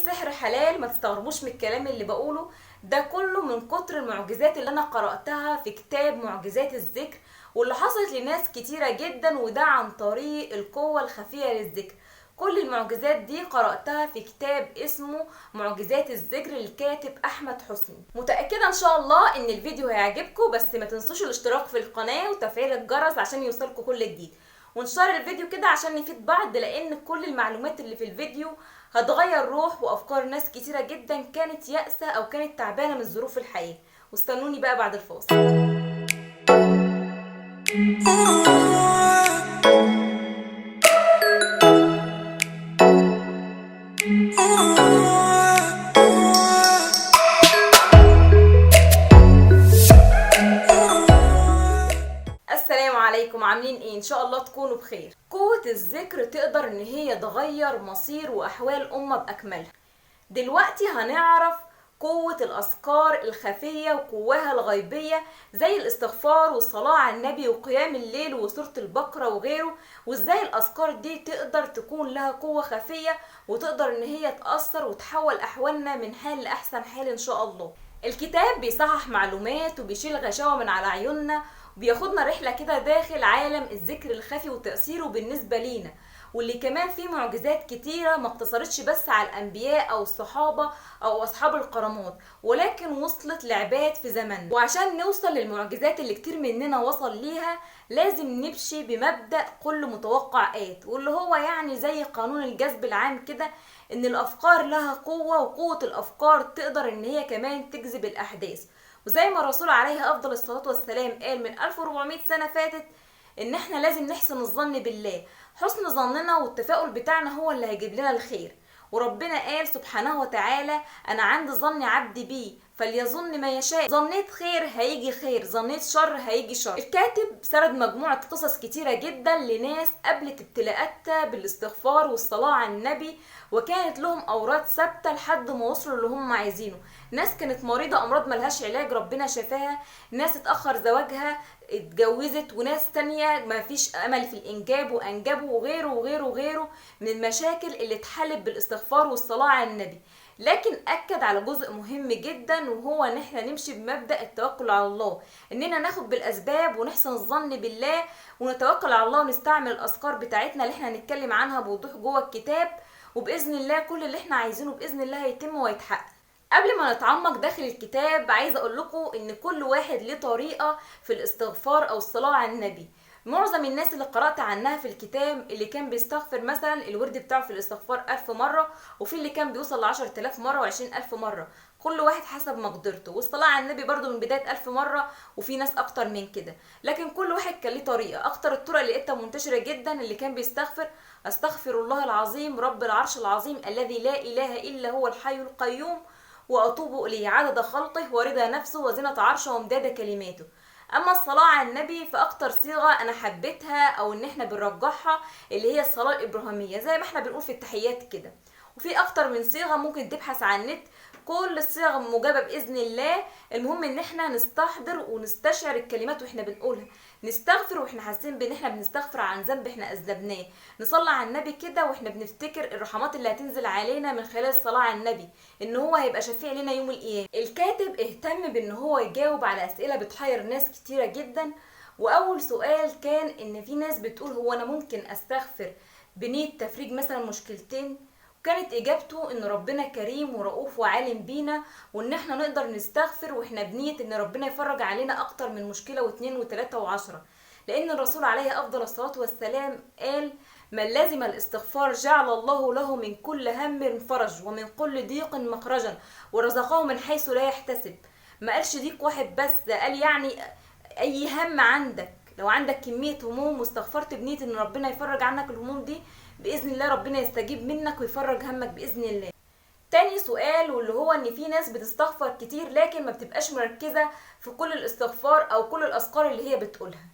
سحر حلال، ما تستغربوش من الكلام اللي بقوله ده كله من كتر المعجزات اللي انا قرأتها في كتاب معجزات الذكر، واللي حصلت لناس كتيرة جدا، وده عن طريق القوة الخفية للذكر. كل المعجزات دي قرأتها في كتاب اسمه معجزات الذكر للكاتب أحمد حسني. متأكدة إن شاء الله إن الفيديو هيعجبكم، بس ما تنسوش الاشتراك في القناة وتفعيل الجرس عشان يوصلكم كل جديد، ونشر الفيديو كده عشان نفيد بعض، لأن كل المعلومات اللي في الفيديو هتغير روح وأفكار ناس كتيرة جدا كانت يائسة أو كانت تعبانة من ظروف الحياة. واستنوني بقى بعد الفاصل. السلام عليكم، عاملين ايه؟ ان شاء الله تكونوا بخير. قوة الذكر تقدر ان هي تغير مصير واحوال امة باكملها. دلوقتي هنعرف قوة الأذكار الخفية وقواها الغيبية زي الاستغفار والصلاة على النبي وقيام الليل وسورة البقرة وغيره، وازاي الأذكار دي تقدر تكون لها قوة خفية وتقدر ان هي تأثر وتحول أحوالنا من حال لأحسن حال ان شاء الله. الكتاب بيصحح معلومات وبيشيل غشاوة من على عيوننا، وبياخدنا رحلة كده داخل عالم الذكر الخفي وتأثيره بالنسبة لينا، واللي كمان فيه معجزات كتيرة ما اقتصرتش بس على الأنبياء أو الصحابة أو أصحاب الكرامات، ولكن وصلت لعباد في زمننا. وعشان نوصل للمعجزات اللي كتير مننا وصل ليها لازم نمشي بمبدأ كل متوقع آت، واللي هو يعني زي قانون الجذب العام كده، إن الأفكار لها قوة، وقوة الأفكار تقدر إن هي كمان تجذب الأحداث. وزي ما الرسول عليه أفضل الصلاة والسلام قال من 1400 سنة فاتت إن إحنا لازم نحسن الظن بالله. حسن ظننا والتفاؤل بتاعنا هو اللي هيجيب لنا الخير. وربنا قال سبحانه وتعالى: أنا عند ظن عبدي بي فليظن ما يشاء، ظنيت خير هيجي خير، ظنيت شر هيجي شر. الكاتب سرد مجموعة قصص كتيرة جدا لناس قبلت ابتلاءاتها بالاستغفار والصلاة على النبي، وكانت لهم أوراد ثابتة لحد ما وصلوا اللي هم عايزينه. ناس كانت مريضة أمراض ملهاش علاج ربنا شفاها، ناس اتأخر زواجها اتجوزت، وناس تانية ما فيش امل في الانجاب وانجبوا، وغيره وغيره وغيره من المشاكل اللي اتحلت بالاستغفار والصلاة على النبي. لكن اكد على جزء مهم جدا، وهو ان احنا نمشي بمبدأ التوكل على الله، اننا ناخد بالاسباب ونحسن الظن بالله ونتوكل على الله، ونستعمل الاذكار بتاعتنا اللي احنا هنتكلم عنها بوضوح جوه الكتاب، وباذن الله كل اللي احنا عايزينه باذن الله هيتم ويتحقق. قبل ما نتعمق داخل الكتاب عايزه اقول لكم ان كل واحد ليه طريقه في الاستغفار او الصلاه على النبي. معظم الناس اللي قرأت عنها في الكتاب اللي كان بيستغفر مثلا الورد بتاعه في الاستغفار 1000 مرة، وفي اللي كان بيوصل ل10,000 مرة و20,000 مرة، كل واحد حسب مقدرته. والصلاة على النبي برضو من بداية 1000 مرة، وفي ناس أكتر من كده، لكن كل واحد كان ليه طريقة. أكتر الطرق اللي لقيتها منتشرة جدا اللي كان بيستغفر: أستغفر الله العظيم رب العرش العظيم الذي لا إله إلا هو الحي القيوم وأتوب إليه عدد خلقه ورضا نفسه وزنة عرشه ومداد كلماته. اما الصلاة على النبي فاكتر صيغة انا حبيتها او ان احنا بنرجحها اللي هي الصلاة الابراهيمية، زي ما احنا بنقول في التحيات كده. وفي اكتر من صيغة ممكن تبحث عن النت، كل الصيغ مجابة باذن الله. المهم ان احنا نستحضر ونستشعر الكلمات واحنا بنقولها، نستغفر واحنا حاسين بان احنا بنستغفر عن ذنب احنا اذنبناه، نصلي على النبي كده واحنا بنفتكر الرحمات اللي هتنزل علينا من خلال الصلاة على النبي، ان هو هيبقى شفيع لنا يوم القيامة. الكاتب اهتم بان هو يجاوب على اسئلة بتحير ناس كتيرة جدا. واول سؤال كان ان في ناس بتقول: هو انا ممكن استغفر بنية تفريج مثلا مشكلتين؟ كانت اجابته ان ربنا كريم ورؤوف وعالم بينا، وان احنا نقدر نستغفر واحنا بنية ان ربنا يفرج علينا اكتر من مشكلة واثنين وثلاثة وعشرة. لان الرسول عليه افضل الصلاة والسلام قال: من لزم الاستغفار جعل الله له من كل هم فرج ومن كل ضيق مخرجا ورزقه من حيث لا يحتسب. ما قالش ضيق واحد بس، ده قال يعني اي هم عندك، لو عندك كمية هموم واستغفرت بنية ان ربنا يفرج عنك الهموم دي، بإذن الله ربنا يستجيب منك ويفرج همك بإذن الله. تاني سؤال، واللي هو ان في ناس بتستغفر كتير لكن ما بتبقاش مركزة في كل الاستغفار او كل الأذكار اللي هي بتقولها.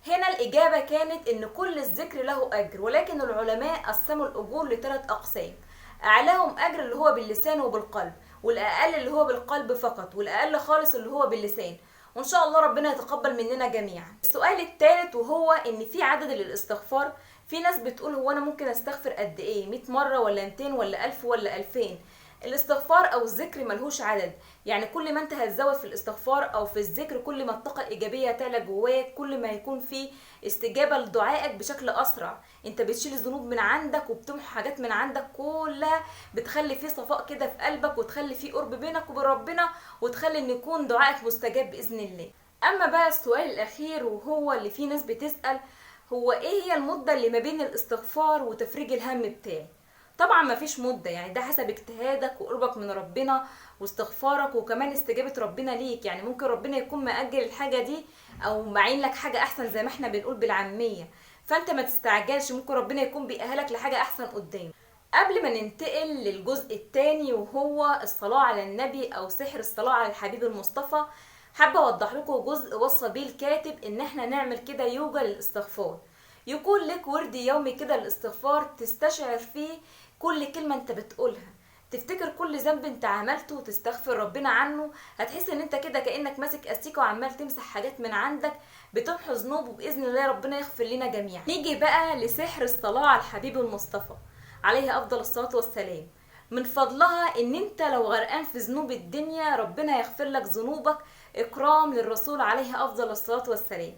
هنا الإجابة كانت ان كل الذكر له أجر، ولكن العلماء قسموا الأجور لثلاث أقسام: أعلاهم أجر اللي هو باللسان وبالقلب، والأقل اللي هو بالقلب فقط، والأقل خالص اللي هو باللسان. وان شاء الله ربنا يتقبل مننا جميعا. السؤال الثالث وهو ان في عدد للاستغفار. في ناس بتقول: هو انا ممكن استغفر قد ايه؟ 100 مرة ولا 200 ولا 1000 ولا 2000؟ الاستغفار او الذكر ملهوش عدد، يعني كل ما انت هتزود في الاستغفار او في الذكر كل ما الطاقه الايجابيه تعلى جواك، كل ما يكون في استجابه لدعائك بشكل اسرع. انت بتشيل الذنوب من عندك وبتمحو حاجات من عندك كلها، بتخلي فيه صفاء كده في قلبك، وتخلي فيه قرب بينك وبين ربنا، وتخلي ان يكون دعائك مستجاب باذن الله. اما بقى السؤال الاخير وهو اللي فيه ناس بتسأل، هو ايه هي المدة اللي ما بين الاستغفار وتفريج الهم بتاعي؟ طبعا ما فيش مدة، يعني ده حسب اجتهادك وقربك من ربنا واستغفارك وكمان استجابة ربنا ليك. يعني ممكن ربنا يكون مأجل الحاجة دي او معين لك حاجة احسن زي ما احنا بنقول بالعامية، فانت ما تستعجلش، ممكن ربنا يكون بيأهلك لحاجة احسن قدام. قبل ما ننتقل للجزء الثاني وهو الصلاة على النبي او سحر الصلاة على الحبيب المصطفى، حابة اوضح لكم جزء وصى بيه الكاتب ان احنا نعمل كده يوجا للاستغفار. يكون لك ورد يومي كده للاستغفار تستشعر فيه كل كلمة انت بتقولها، تفتكر كل ذنب انت عملته وتستغفر ربنا عنه. هتحس ان انت كده كأنك ماسك استيكة وعمال تمسح حاجات من عندك، بتمحو ذنوب، وبإذن الله ربنا يغفر لنا جميعا. نيجي بقى لسحر الصلاة على الحبيب المصطفى عليه افضل الصلاة والسلام. من فضلها ان انت لو غرقان في ذنوب الدنيا ربنا يغفر لك ذنوبك، اكرام للرسول عليه افضل الصلاة والسلام.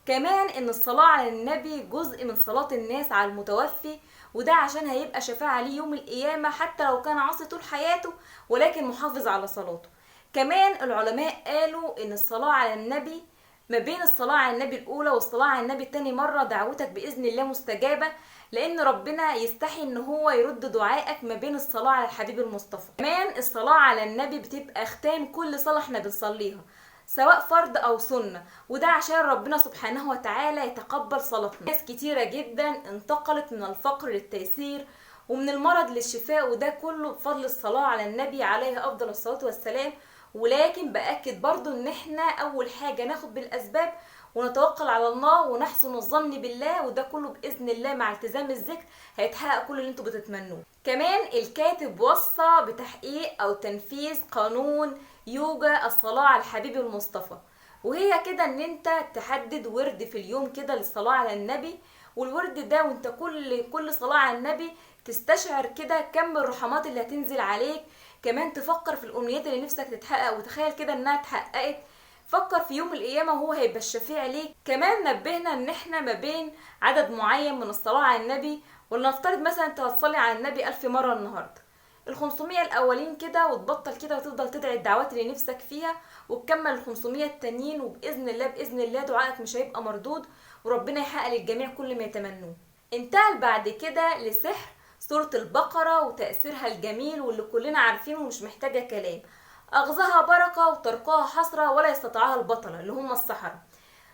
كمان ان الصلاة على النبي جزء من صلاة الناس على المتوفي، وده عشان هيبقى شفاعة ليه يوم القيامة حتى لو كان عاصي طول حياته ولكن محافظ على صلاته. كمان العلماء قالوا ان الصلاة على النبي ما بين الصلاة على النبي الأولى والصلاة على النبي التاني مرة دعوتك بإذن الله مستجابة، لأن ربنا يستحي إن هو يرد دعائك ما بين الصلاة على الحبيب المصطفى. كمان الصلاة على النبي بتبقى ختام كل صلاة احنا بنصليها سواء فرض أو سنة، وده عشان ربنا سبحانه وتعالى يتقبل صلاتنا. ناس كتيرة جدا انتقلت من الفقر للتيسير ومن المرض للشفاء، وده كله بفضل الصلاة على النبي عليه أفضل الصلاة والسلام. ولكن بأكد برضو ان احنا اول حاجة ناخد بالاسباب ونتوكل على الله ونحسن الظن بالله، وده كله باذن الله مع التزام الذكر هيتحقق كل اللي انتوا بتتمنوه. كمان الكاتب وصى بتحقيق او تنفيذ قانون يوجا الصلاة على الحبيب المصطفى، وهي كده ان انت تحدد ورد في اليوم كده للصلاة على النبي، والورد ده وانت كل صلاة على النبي تستشعر كده كم الرحمات اللي هتنزل عليك. كمان تفكر في الامنيات اللي نفسك تتحقق وتخيل كده انها اتحققت. فكر في يوم القيامة وهو هيبقى الشفيع ليك. كمان نبهنا ان احنا ما بين عدد معين من الصلاة على النبي، ولنفترض مثلا انت هتصلي على النبي 1000 مرة النهاردة، ال500 الاولين كده وتبطل كده وتفضل تدعي الدعوات اللي نفسك فيها، وتكمل ال500 التانيين، وباذن الله باذن الله دعائك مش هيبقى مردود، وربنا يحقق للجميع كل ما يتمنوه. انتقل بعد كده لسحر سورة البقرة وتأثيرها الجميل واللي كلنا عارفينه ومش محتاجة كلام. أغزاها بركة وتركها حسرة ولا يستطيعها البطلة اللي هم السحرة.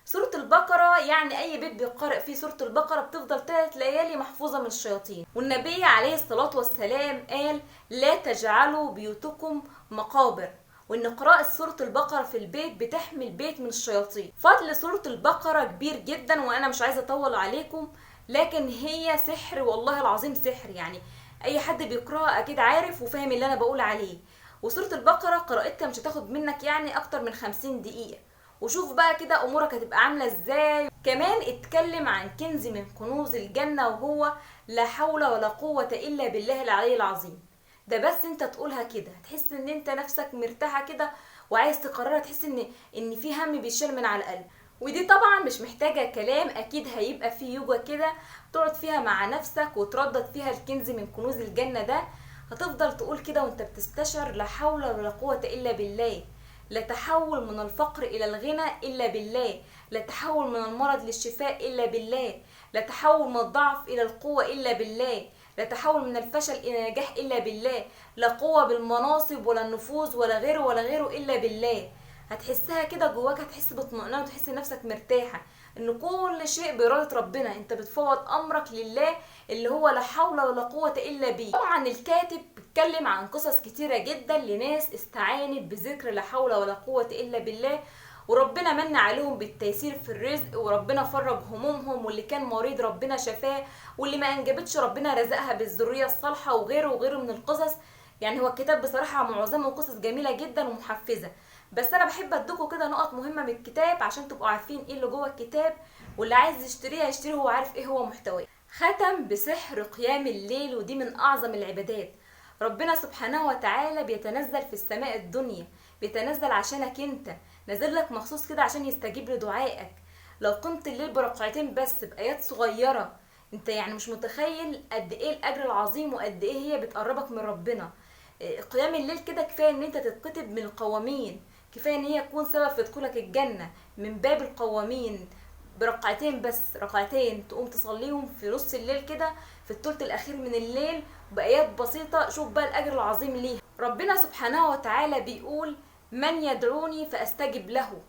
سورة البقرة يعني أي بيت بيقرأ فيه سورة البقرة بتفضل 3 ليالي محفوظة من الشياطين، والنبي عليه الصلاة والسلام قال لا تجعلوا بيوتكم مقابر، وإن قراءة سورة البقرة في البيت بتحمي البيت من الشياطين. فضل سورة البقرة كبير جدا وأنا مش عايزة أطول عليكم، لكن هي سحر والله العظيم سحر، يعني اي حد بيقراها اكيد عارف وفاهم اللي انا بقول عليه. وسورة البقرة قراءتها مش هتاخد منك يعني اكتر من 50 دقيقة، وشوف بقى كده امورك هتبقى عاملة ازاي. كمان اتكلم عن كنز من كنوز الجنة وهو لا حول ولا قوة الا بالله العلي العظيم. ده بس انت تقولها كده هتحس ان انت نفسك مرتاحة كده وعايز تقررها، تحس ان في هم بيشيل من على القلب. ودي طبعا مش محتاجة كلام، اكيد هيبقى في يوجا كده تقعد فيها مع نفسك وتردد فيها الكنز من كنوز الجنة ده. هتفضل تقول كده وانت بتستشعر لا حول ولا قوة الا بالله، لا تحول من الفقر الى الغنى الا بالله، لا تحول من المرض للشفاء الا بالله، لا تحول من الضعف الى القوة الا بالله، لا تحول من الفشل الى النجاح الا بالله، لا قوة بالمناصب ولا النفوذ ولا غيره ولا غيره الا بالله. هتحسها كده جواك، هتحس باطمئنان وتحس نفسك مرتاحة ان كل شيء بإرادة ربنا، انت بتفوض امرك لله اللي هو لا حول ولا قوة الا بيه. طبعا الكاتب بيتكلم عن قصص كتيرة جدا لناس استعانت بذكر لا حول ولا قوة الا بالله وربنا من عليهم بالتيسير في الرزق، وربنا فرج همومهم، واللي كان مريض ربنا شفاه، واللي ما انجبتش ربنا رزقها بالذرية الصالحة، وغيره وغيره من القصص. يعني هو الكتاب بصراحة معظمه قصص جميلة جدا ومحفزة، بس انا بحب اديكوا كده نقط مهمة من الكتاب عشان تبقوا عارفين ايه اللي جوه الكتاب، واللي عايز يشتريه هيشتريه وهو عارف ايه هو محتواه. ختم بسحر قيام الليل، ودي من اعظم العبادات. ربنا سبحانه وتعالى بيتنزل في السماء الدنيا، بيتنزل عشانك انت، نازل لك مخصوص كده عشان يستجيب لدعائك. لو قمت الليل بركعتين بس بآيات صغيرة، انت يعني مش متخيل قد ايه الأجر العظيم وقد ايه هي بتقربك من ربنا. قيام الليل كده كفاية ان انت تتكتب من القوامين، كفاية ان هي تكون سبب في دخولك الجنة من باب القوامين. بركعتين بس، ركعتين تقوم تصليهم في نص الليل كده، في الثلث الاخير من الليل، بآيات بسيطة. شوف بقى الأجر العظيم ليها. ربنا سبحانه وتعالى بيقول: من يدعوني فأستجب له،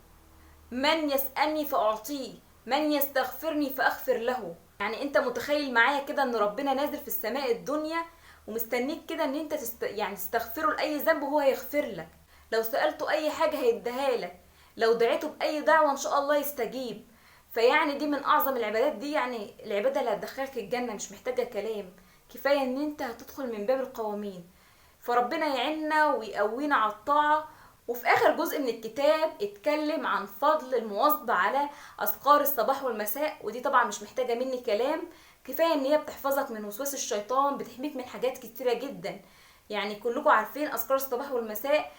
من يسألني فأعطيه، من يستغفرني فأغفر له. يعني انت متخيل معايا كده ان ربنا نازل في السماء الدنيا ومستنيك كده ان انت يعني تستغفره لأي ذنب وهو هيغفر لك. لو سألته أي حاجة هيديها لك، لو دعيته بأي دعوة إن شاء الله يستجيب. فيعني دي من أعظم العبادات، دي يعني العبادة اللي هتدخلك الجنة، مش محتاجة كلام، كفاية ان انت هتدخل من باب القوامين. فربنا يعيننا ويقوينا على الطاعة. وفي آخر جزء من الكتاب اتكلم عن فضل المواظبة على أذكار الصباح والمساء، ودي طبعا مش محتاجة مني كلام، كفاية ان هي بتحفظك من وسواس الشيطان، بتحميك من حاجات كتيرة جدا. يعني كلكم عارفين أذكار الصباح والمساء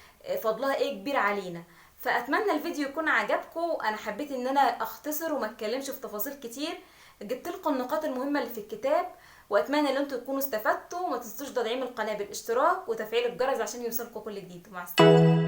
فضلها ايه كبير علينا. فأتمنى الفيديو يكون عجبكم. أنا حبيت ان أنا أختصر وما اتكلمش في تفاصيل كتير، جبت لكم النقاط المهمة اللي في الكتاب، واتمنى ان انتم تكونوا استفدتوا. وما تنسوش تدعيم القناه بالاشتراك وتفعيل الجرس عشان يوصلكم كل جديد. مع السلامه.